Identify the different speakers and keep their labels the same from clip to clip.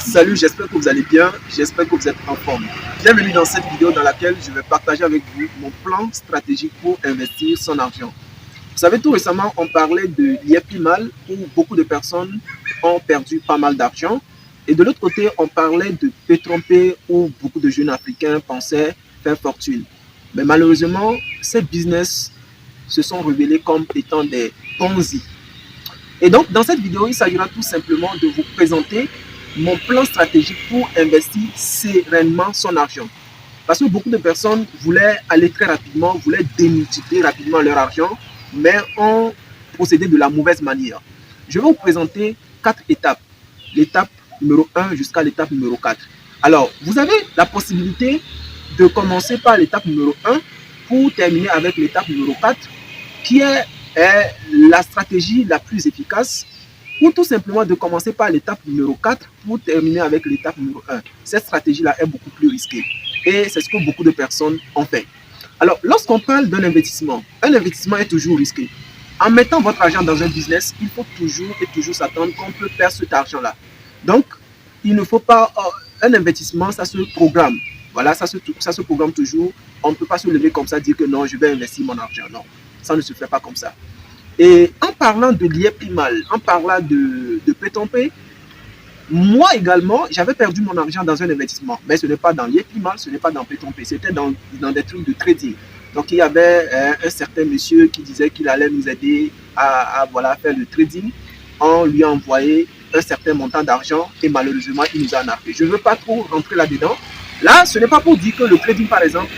Speaker 1: Salut, j'espère que vous allez bien, j'espère que vous êtes en forme. Bienvenue dans cette vidéo dans laquelle je vais partager avec vous mon plan stratégique pour investir son argent. Vous savez, tout récemment, on parlait de l'IEPIMAL où beaucoup de personnes ont perdu pas mal d'argent. Et de l'autre côté, on parlait de P-Trompé où beaucoup de jeunes Africains pensaient faire fortune. Mais malheureusement, ces business se sont révélés comme étant des Ponzi. Et donc, dans cette vidéo, il s'agira tout simplement de vous présenter mon plan stratégique pour investir sereinement son argent. Parce que beaucoup de personnes voulaient aller très rapidement, voulaient démultiplier rapidement leur argent, mais ont procédé de la mauvaise manière. Je vais vous présenter 4 étapes. L'étape numéro 1 jusqu'à l'étape numéro 4. Alors, vous avez la possibilité de commencer par l'étape numéro 1 pour terminer avec l'étape numéro 4, qui est la stratégie la plus efficace, ou tout simplement de commencer par l'étape numéro 4 pour terminer avec l'étape numéro 1. Cette stratégie-là est beaucoup plus risquée et c'est ce que beaucoup de personnes ont fait. Alors, lorsqu'on parle d'un investissement est toujours risqué. En mettant votre argent dans un business, il faut toujours et toujours s'attendre qu'on peut perdre cet argent-là. Donc, il ne faut pas... un investissement, ça se programme. Voilà, ça se programme toujours. On ne peut pas se lever comme ça, dire que non, je vais investir mon argent. Non, ça ne se fait pas comme ça. Et en parlant de l'IEPIMAL, en parlant de P-Trompé, moi également, j'avais perdu mon argent dans un investissement. Mais ce n'est pas dans l'IEPIMAL, ce n'est pas dans P-Trompé, c'était dans des trucs de trading. Donc il y avait un certain monsieur qui disait qu'il allait nous aider à voilà, faire le trading. On lui a envoyé un certain montant d'argent et malheureusement, il nous a arnaqué. Je ne veux pas trop rentrer là-dedans. Là, ce n'est pas pour dire que le trading, par exemple,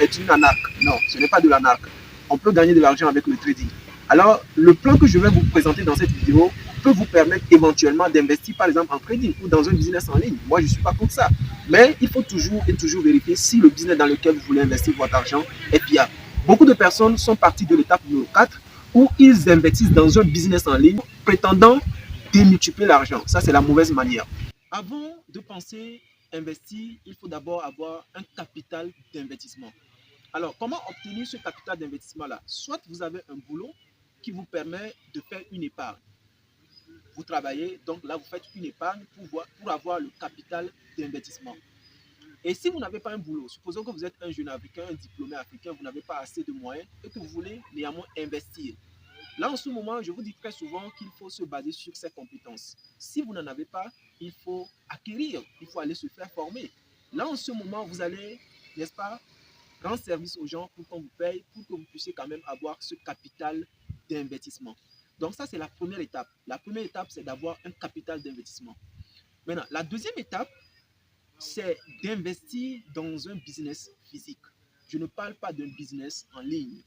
Speaker 1: est une arnaque. Non, ce n'est pas de l'arnaque. On peut gagner de l'argent avec le trading. Alors, le plan que je vais vous présenter dans cette vidéo peut vous permettre éventuellement d'investir, par exemple, en trading ou dans un business en ligne. Moi, je ne suis pas contre ça. Mais il faut toujours et toujours vérifier si le business dans lequel vous voulez investir votre argent est fiable. Beaucoup de personnes sont parties de l'étape numéro 4 où ils investissent dans un business en ligne prétendant démultiplier l'argent. Ça, c'est la mauvaise manière. Avant de penser investir, il faut d'abord avoir un capital d'investissement. Alors, comment obtenir ce capital d'investissement-là? Soit vous avez un boulot qui vous permet de faire une épargne. Vous travaillez, donc là, vous faites une épargne pour avoir le capital d'investissement. Et si vous n'avez pas un boulot, supposons que vous êtes un jeune africain, un diplômé africain, vous n'avez pas assez de moyens et que vous voulez néanmoins investir. Là, en ce moment, je vous dis très souvent qu'il faut se baser sur ses compétences. Si vous n'en avez pas, il faut acquérir, il faut aller se faire former. Là, en ce moment, vous allez, n'est-ce pas, rendre service aux gens pour qu'on vous paye, pour que vous puissiez quand même avoir ce capital d'investissement. Donc ça, c'est la première étape. La première étape, c'est d'avoir un capital d'investissement. Maintenant, la deuxième étape, c'est d'investir dans un business physique. Je ne parle pas d'un business en ligne.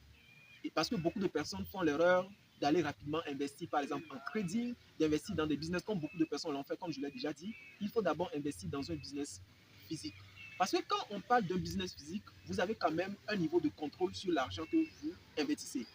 Speaker 1: Et parce que beaucoup de personnes font l'erreur d'aller rapidement investir, par exemple, en trading, d'investir dans des business comme beaucoup de personnes l'ont fait, comme je l'ai déjà dit. Il faut d'abord investir dans un business physique. Parce que quand on parle d'un business physique, vous avez quand même un niveau de contrôle sur l'argent que vous investissez.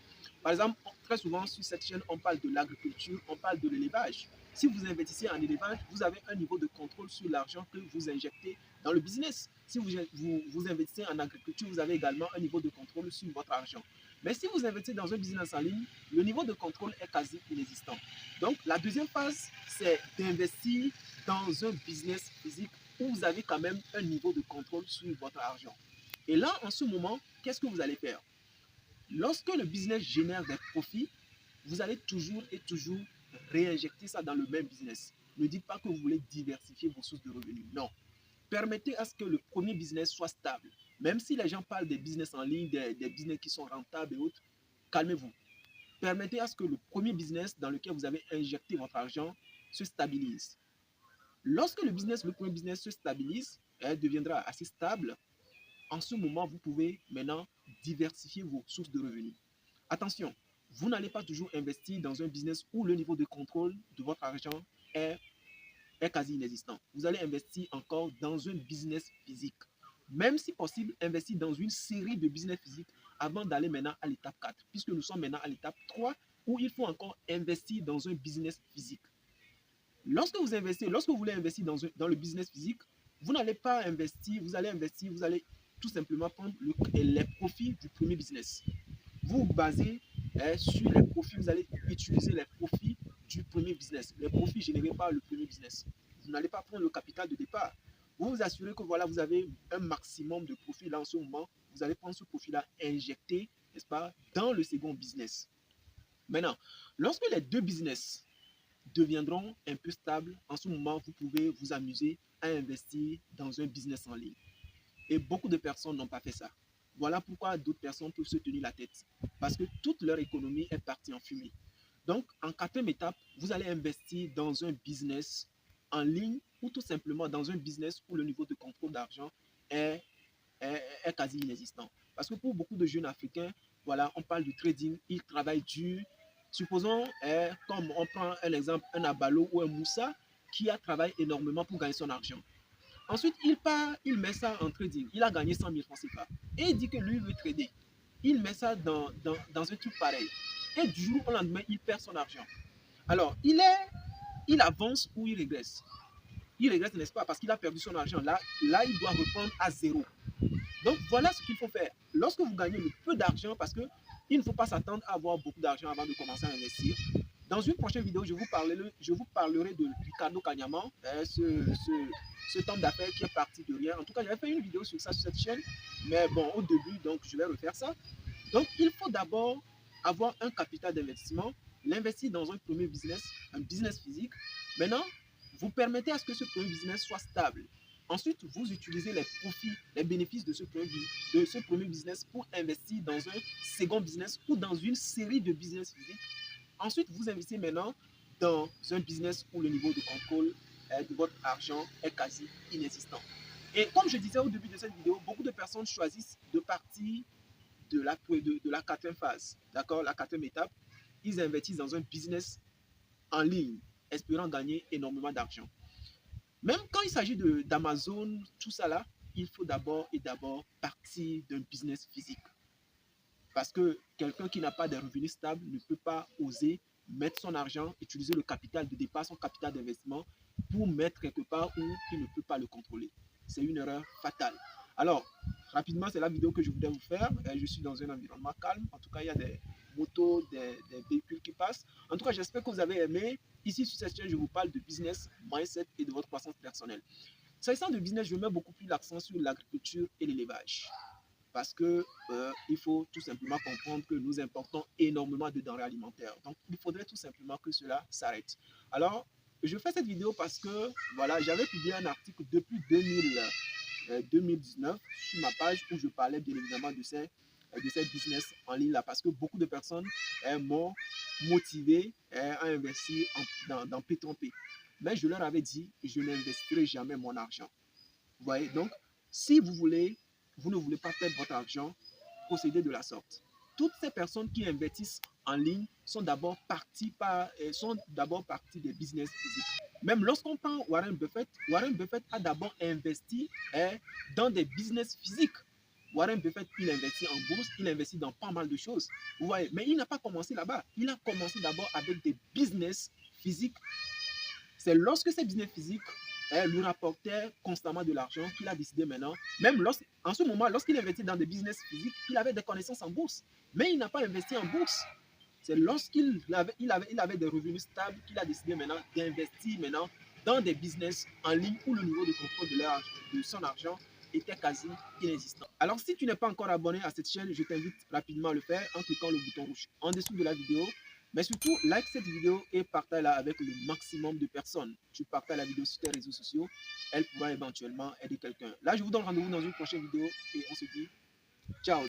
Speaker 1: Par exemple, très souvent sur cette chaîne, on parle de l'agriculture, on parle de l'élevage. Si vous investissez en élevage, vous avez un niveau de contrôle sur l'argent que vous injectez dans le business. Si vous investissez en agriculture, vous avez également un niveau de contrôle sur votre argent. Mais si vous investissez dans un business en ligne, le niveau de contrôle est quasi inexistant. Donc, la deuxième phase, c'est d'investir dans un business physique où vous avez quand même un niveau de contrôle sur votre argent. Et là, en ce moment, qu'est-ce que vous allez faire? Lorsque le business génère des profits, vous allez toujours et toujours réinjecter ça dans le même business. Ne dites pas que vous voulez diversifier vos sources de revenus. Non. Permettez à ce que le premier business soit stable. Même si les gens parlent des business en ligne, des business qui sont rentables et autres, calmez-vous. Permettez à ce que le premier business dans lequel vous avez injecté votre argent se stabilise. Lorsque le premier business se stabilise, elle deviendra assez stable. En ce moment, vous pouvez maintenant diversifier vos sources de revenus. Attention, vous n'allez pas toujours investir dans un business où le niveau de contrôle de votre argent est quasi inexistant. Vous allez investir encore dans un business physique. Même si possible, investir dans une série de business physiques avant d'aller maintenant à l'étape 4, puisque nous sommes maintenant à l'étape 3 où il faut encore investir dans un business physique. Lorsque vous voulez investir dans le business physique, vous n'allez pas investir, vous allez tout simplement prendre les profits du premier business. Vous vous basez sur les profits, vous allez utiliser les profits du premier business, les profits générés par le premier business. Vous n'allez pas prendre le capital de départ. Vous vous assurez que voilà, vous avez un maximum de profit là en ce moment. Vous allez prendre ce profit-là, injecter, n'est-ce pas, dans le second business. Maintenant, lorsque les deux business deviendront un peu stables, en ce moment, vous pouvez vous amuser à investir dans un business en ligne. Et beaucoup de personnes n'ont pas fait ça. Voilà pourquoi d'autres personnes peuvent se tenir la tête. Parce que toute leur économie est partie en fumée. Donc, en quatrième étape, vous allez investir dans un business en ligne ou tout simplement dans un business où le niveau de contrôle d'argent est, est quasi inexistant. Parce que pour beaucoup de jeunes Africains, voilà, on parle du trading, ils travaillent dur. Supposons, comme on prend un exemple, un Abalo ou un Moussa qui a travaillé énormément pour gagner son argent. Ensuite, il part, il met ça en trading. Il a gagné 100 000 francs CFA. Et il dit que lui veut trader. Il met ça dans un truc pareil. Et du jour au lendemain, il perd son argent. Alors, il avance ou il régresse. Il régresse, n'est-ce pas, parce qu'il a perdu son argent. Là, il doit reprendre à zéro. Donc, voilà ce qu'il faut faire. Lorsque vous gagnez le peu d'argent, parce qu'il ne faut pas s'attendre à avoir beaucoup d'argent avant de commencer à investir. Dans une prochaine vidéo, je vous parlerai de Ricardo Kanyama, cet homme d'affaires qui est parti de rien. En tout cas, j'avais fait une vidéo sur ça sur cette chaîne, mais bon, au début, donc je vais refaire ça. Donc, il faut d'abord avoir un capital d'investissement, l'investir dans un business physique. Maintenant, vous permettez à ce que ce premier business soit stable. Ensuite, vous utilisez les profits, les bénéfices de ce premier business pour investir dans un second business ou dans une série de business physiques. Ensuite, vous investissez maintenant dans un business où le niveau de contrôle de votre argent est quasi inexistant. Et comme je disais au début de cette vidéo, beaucoup de personnes choisissent de partir de la quatrième phase, d'accord, la quatrième étape. Ils investissent dans un business en ligne, espérant gagner énormément d'argent. Même quand il s'agit d'Amazon, tout ça là, il faut d'abord partir d'un business physique. Parce que quelqu'un qui n'a pas de revenus stables ne peut pas oser mettre son argent, utiliser le capital de départ, son capital d'investissement, pour mettre quelque part où il ne peut pas le contrôler. C'est une erreur fatale. Alors, rapidement, c'est la vidéo que je voulais vous faire. Je suis dans un environnement calme. En tout cas, il y a des motos, des véhicules qui passent. En tout cas, j'espère que vous avez aimé. Ici, sur cette chaîne, je vous parle de business, mindset et de votre croissance personnelle. S'agissant de business, je mets beaucoup plus l'accent sur l'agriculture et l'élevage. Parce que il faut tout simplement comprendre que nous importons énormément de denrées alimentaires. Donc, il faudrait tout simplement que cela s'arrête. Alors, je fais cette vidéo parce que, voilà, j'avais publié un article depuis 2019 sur ma page où je parlais bien évidemment de ces business en ligne là, parce que beaucoup de personnes m'ont motivé à investir dans P3P. Mais je leur avais dit, je n'investirai jamais mon argent. Vous voyez, donc, si vous ne voulez pas perdre votre argent, procédez de la sorte. Toutes ces personnes qui investissent en ligne sont d'abord parties des business physiques. Même lorsqu'on prend Warren Buffett a d'abord investi dans des business physiques. Warren Buffett, il investit en bourse, il investit dans pas mal de choses. Vous voyez, mais il n'a pas commencé là-bas. Il a commencé d'abord avec des business physiques. C'est lorsque ces business physiques lui rapportait constamment de l'argent qu'il a décidé maintenant, même en ce moment, lorsqu'il investit dans des business physiques, il avait des connaissances en bourse, mais il n'a pas investi en bourse. C'est lorsqu'il avait des revenus stables qu'il a décidé maintenant d'investir maintenant dans des business en ligne où le niveau de contrôle de son argent était quasi inexistant. Alors, si tu n'es pas encore abonné à cette chaîne, je t'invite rapidement à le faire en cliquant le bouton rouge en dessous de la vidéo. Mais surtout, like cette vidéo et partage-la avec le maximum de personnes. Tu partages la vidéo sur tes réseaux sociaux, elle pourra éventuellement aider quelqu'un. Là, je vous donne rendez-vous dans une prochaine vidéo et on se dit ciao.